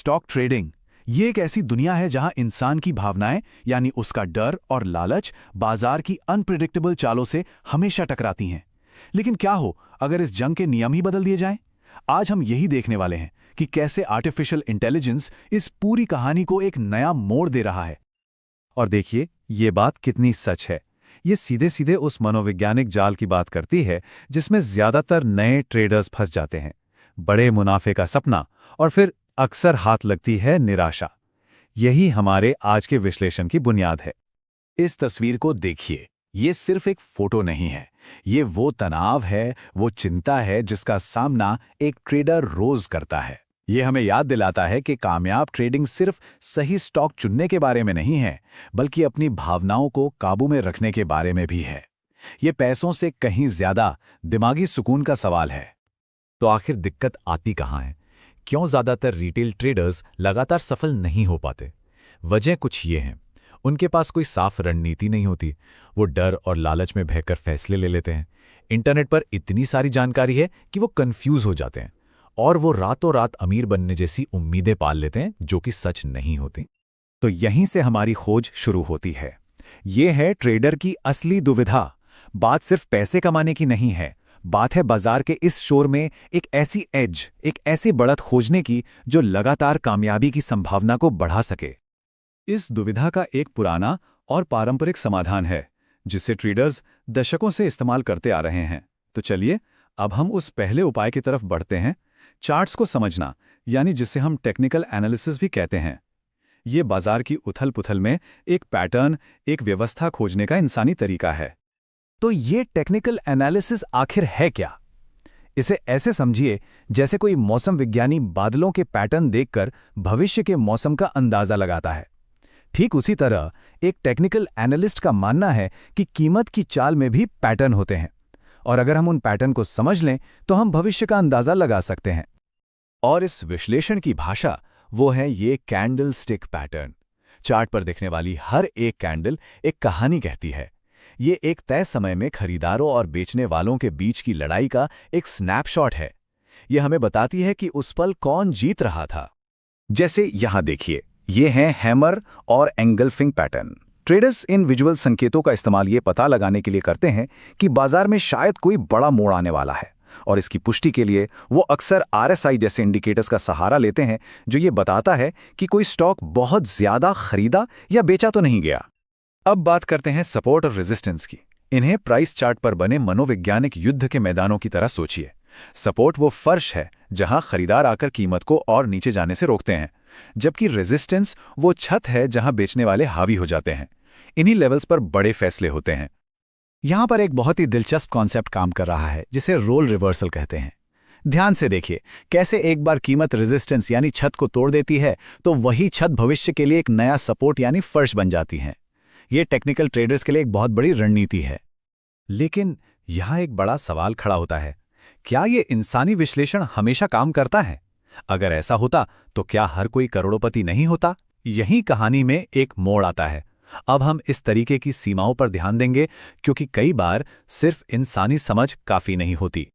Stock trading ये एक ऐसी दुनिया है जहां इंसान की भावनाएं यानी उसका डर और लालच बाजार की अनप्रिडिक्टेबल चालों से हमेशा टकराती हैं। लेकिन क्या हो अगर इस जंग के नियम ही बदल दिए जाएं? आज हम यही देखने वाले हैं कि कैसे आर्टिफिशियल इंटेलिजेंस इस पूरी कहानी को एक नया मोड़ दे रहा है। और देखिए, ये बात कितनी सच है। ये सीधे सीधे उस मनोवैज्ञानिक जाल की बात करती है जिसमें ज्यादातर नए ट्रेडर्स फंस जाते हैं। बड़े मुनाफे का सपना और फिर अक्सर हाथ लगती है निराशा। यही हमारे आज के विश्लेषण की बुनियाद है। इस तस्वीर को देखिए, ये सिर्फ एक फोटो नहीं है। ये वो तनाव है, वो चिंता है जिसका सामना एक ट्रेडर रोज करता है। ये हमें याद दिलाता है कि कामयाब ट्रेडिंग सिर्फ सही स्टॉक चुनने के बारे में नहीं है, बल्कि अपनी भावनाओं को काबू में रखने के बारे में भी है। ये पैसों से कहीं ज्यादा दिमागी सुकून का सवाल है। तो आखिर दिक्कत आती कहाँ है? क्यों ज्यादातर रिटेल ट्रेडर्स लगातार सफल नहीं हो पाते? वजह कुछ ये हैं। उनके पास कोई साफ रणनीति नहीं होती। वो डर और लालच में बहकर फैसले ले लेते हैं। इंटरनेट पर इतनी सारी जानकारी है कि वो कंफ्यूज हो जाते हैं और वो रातों रात अमीर बनने जैसी उम्मीदें पाल लेते हैं जो कि सच नहीं होती। तो यहीं से हमारी खोज शुरू होती है। ये है ट्रेडर की असली दुविधा। बात सिर्फ पैसे कमाने की नहीं है, बात है बाजार के इस शोर में एक ऐसी एज, एक ऐसी बढ़त खोजने की जो लगातार कामयाबी की संभावना को बढ़ा सके। इस दुविधा का एक पुराना और पारंपरिक समाधान है जिसे ट्रेडर्स दशकों से इस्तेमाल करते आ रहे हैं। तो चलिए अब हम उस पहले उपाय की तरफ बढ़ते हैं, चार्ट्स को समझना, यानी जिसे हम टेक्निकल एनालिसिस भी कहते हैं। ये बाजार की उथल-पुथल में एक पैटर्न, एक व्यवस्था खोजने का इंसानी तरीका है। तो ये टेक्निकल एनालिसिस आखिर है क्या? इसे ऐसे समझिए जैसे कोई मौसम विज्ञानी बादलों के पैटर्न देखकर भविष्य के मौसम का अंदाजा लगाता है। ठीक उसी तरह एक टेक्निकल एनालिस्ट का मानना है कि कीमत की चाल में भी पैटर्न होते हैं, और अगर हम उन पैटर्न को समझ लें तो हम भविष्य का अंदाजा लगा सकते हैं। और इस विश्लेषण की भाषा वो है ये कैंडल स्टिक पैटर्न। चार्ट पर दिखने वाली हर एक कैंडल एक कहानी कहती है। ये एक तय समय में खरीदारों और बेचने वालों के बीच की लड़ाई का एक स्नैपशॉट है। ये हमें बताती है कि उस पल कौन जीत रहा था। जैसे यहां देखिए, ये हैं हैमर और एंगल्फिंग पैटर्न। ट्रेडर्स इन विजुअल संकेतों का इस्तेमाल ये पता लगाने के लिए करते हैं कि बाजार में शायद कोई बड़ा मोड़ आने वाला है, और इसकी पुष्टि के लिए वो अक्सर RSI जैसे इंडिकेटर्स का सहारा लेते हैं जो ये बताता है कि कोई स्टॉक बहुत ज्यादा खरीदा या बेचा तो नहीं गया। अब बात करते हैं सपोर्ट और रेजिस्टेंस की। इन्हें प्राइस चार्ट पर बने मनोवैज्ञानिक युद्ध के मैदानों की तरह सोचिए। सपोर्ट वो फर्श है जहां खरीदार आकर कीमत को और नीचे जाने से रोकते हैं, जबकि रेजिस्टेंस वो छत है जहां बेचने वाले हावी हो जाते हैं। इन्हीं लेवल्स पर बड़े फैसले होते हैं। यहां पर एक बहुत ही दिलचस्प कॉन्सेप्ट काम कर रहा है जिसे रोल रिवर्सल कहते हैं। ध्यान से देखिए कैसे एक बार कीमत रेजिस्टेंस यानी छत को तोड़ देती है तो वही छत भविष्य के लिए एक नया सपोर्ट यानी फर्श बन जाती है। ये टेक्निकल ट्रेडर्स के लिए एक बहुत बड़ी रणनीति है। लेकिन यहां एक बड़ा सवाल खड़ा होता है, क्या ये इंसानी विश्लेषण हमेशा काम करता है? अगर ऐसा होता तो क्या हर कोई करोड़पति नहीं होता? यही कहानी में एक मोड़ आता है। अब हम इस तरीके की सीमाओं पर ध्यान देंगे क्योंकि कई बार सिर्फ इंसानी समझ काफी नहीं होती।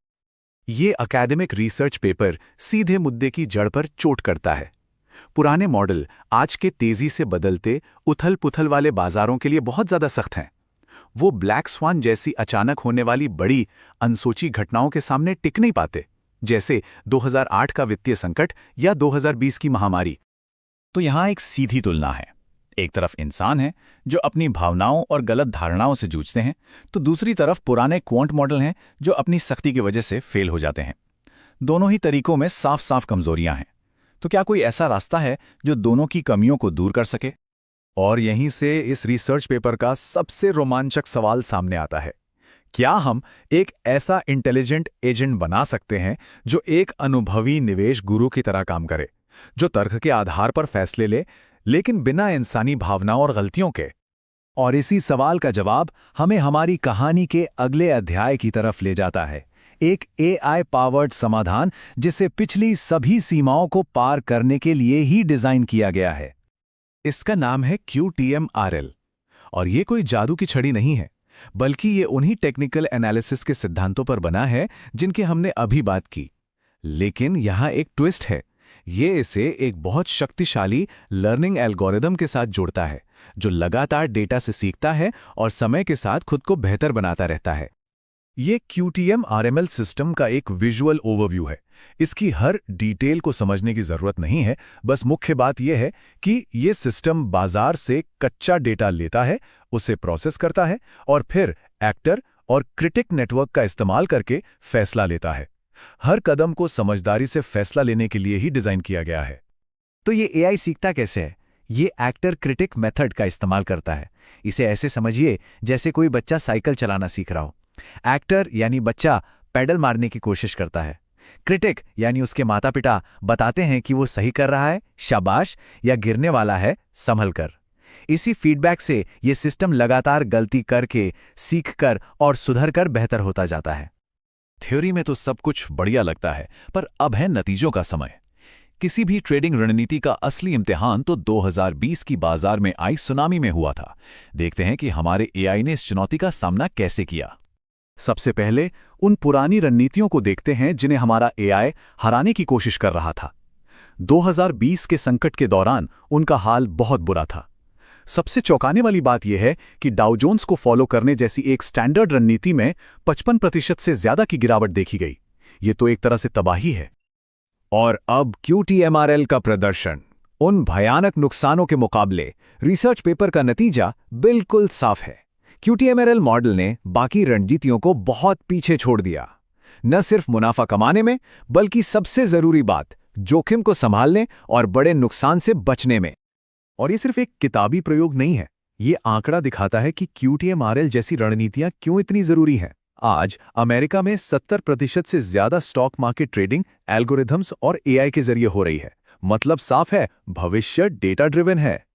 ये एकेडमिक रिसर्च पेपर सीधे मुद्दे की जड़ पर चोट करता है। पुराने मॉडल आज के तेजी से बदलते उथल-पुथल वाले बाजारों के लिए बहुत ज्यादा सख्त हैं। वो ब्लैक स्वान जैसी अचानक होने वाली बड़ी अनसोची घटनाओं के सामने टिक नहीं पाते, जैसे 2008 का वित्तीय संकट या 2020 की महामारी। तो यहां एक सीधी तुलना है। एक तरफ इंसान है जो अपनी भावनाओं और गलत धारणाओं से जूझते हैं, तो दूसरी तरफ पुराने क्वांट मॉडल हैं जो अपनी सख्ती की वजह से फेल हो जाते हैं। दोनों ही तरीकों में साफ साफ कमजोरियां हैं। तो क्या कोई ऐसा रास्ता है जो दोनों की कमियों को दूर कर सके? और यहीं से इस रिसर्च पेपर का सबसे रोमांचक सवाल सामने आता है। क्या हम एक ऐसा इंटेलिजेंट एजेंट बना सकते हैं जो एक अनुभवी निवेश गुरु की तरह काम करे, जो तर्क के आधार पर फैसले ले लेकिन बिना इंसानी भावनाओं और गलतियों के? और इसी सवाल का जवाब हमें हमारी कहानी के अगले अध्याय की तरफ ले जाता है। एक AI पावर्ड समाधान जिसे पिछली सभी सीमाओं को पार करने के लिए ही डिजाइन किया गया है। इसका नाम है QTMRL, और ये कोई जादू की छड़ी नहीं है, बल्कि ये उन्हीं टेक्निकल एनालिसिस के सिद्धांतों पर बना है जिनके हमने अभी बात की। लेकिन यहां एक ट्विस्ट है। ये इसे एक बहुत शक्तिशाली लर्निंग एल्गोरिदम के साथ जोड़ता है, जो लगातार डेटा से सीखता है और समय के साथ खुद को बेहतर बनाता रहता है। ये QTM RML सिस्टम का एक विजुअल ओवरव्यू है। इसकी हर डिटेल को समझने की जरूरत नहीं है, बस मुख्य बात यह है कि ये सिस्टम बाजार से कच्चा डेटा लेता है, उसे प्रोसेस करता है और फिर एक्टर और क्रिटिक नेटवर्क का इस्तेमाल करके फैसला लेता है। हर कदम को समझदारी से फैसला लेने के लिए ही डिजाइन किया गया है। तो ये AI सीखता कैसे है? ये एक्टर क्रिटिक मेथड का इस्तेमाल करता है। इसे ऐसे समझिए जैसे कोई बच्चा साइकिल चलाना सीख रहा हो। एक्टर यानी बच्चा पेडल मारने की कोशिश करता है। क्रिटिक यानी उसके माता पिता बताते हैं कि वो सही कर रहा है, शाबाश, या गिरने वाला है, संभल कर। इसी फीडबैक से ये सिस्टम लगातार गलती करके, सीखकर और सुधर कर बेहतर होता जाता है। थ्योरी में तो सब कुछ बढ़िया लगता है, पर अब है नतीजों का समय। किसी भी ट्रेडिंग रणनीति का असली इम्तिहान तो 2020 की बाजार में आई सुनामी में हुआ था। देखते हैं कि हमारे AI ने इस चुनौती का सामना कैसे किया। सबसे पहले उन पुरानी रणनीतियों को देखते हैं जिन्हें हमारा AI हराने की कोशिश कर रहा था। 2020 के संकट के दौरान उनका हाल बहुत बुरा था। सबसे चौंकाने वाली बात यह है कि डाउ जोन्स को फॉलो करने जैसी एक स्टैंडर्ड रणनीति में 55% से ज्यादा की गिरावट देखी गई। ये तो एक तरह से तबाही है। और अब QTMRL का प्रदर्शन, उन भयानक नुकसानों के मुकाबले रिसर्च पेपर का नतीजा बिल्कुल साफ है। QTMRL मॉडल ने बाकी रणनीतियों को बहुत पीछे छोड़ दिया, न सिर्फ मुनाफा कमाने में, बल्कि सबसे जरूरी बात, जोखिम को संभालने और बड़े नुकसान से बचने में। और ये सिर्फ एक किताबी प्रयोग नहीं है, ये आंकड़ा दिखाता है कि QTMRL जैसी रणनीतियां क्यों इतनी जरूरी हैं। आज अमेरिका में 70% से ज्यादा स्टॉक मार्केट ट्रेडिंग एल्गोरिथम्स और AI के जरिए हो रही है। मतलब साफ है, भविष्य डेटा ड्रिवन है।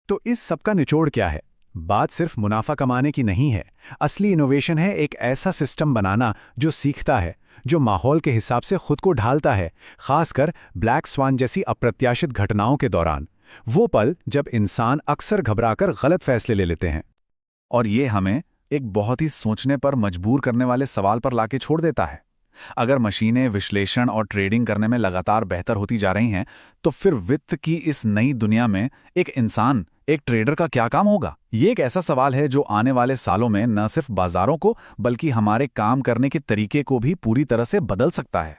तो इस सब का निचोड़ क्या है? बात सिर्फ मुनाफा कमाने की नहीं है। असली इनोवेशन है एक ऐसा सिस्टम बनाना जो सीखता है, जो माहौल के हिसाब से खुद को ढालता है, खासकर ब्लैक स्वान जैसी अप्रत्याशित घटनाओं के दौरान। वो पल जब इंसान अक्सर घबराकर गलत फैसले ले लेते हैं। और ये हमें एक बहुत ही सोचने पर मजबूर करने वाले सवाल पर लाके छोड़ देता है। अगर मशीनें विश्लेषण और ट्रेडिंग करने में लगातार बेहतर होती जा रही हैं, तो फिर वित्त की इस नई दुनिया में एक इंसान, एक ट्रेडर का क्या काम होगा? ये एक ऐसा सवाल है जो आने वाले सालों में न सिर्फ बाजारों को, बल्कि हमारे काम करने के तरीके को भी पूरी तरह से बदल सकता है।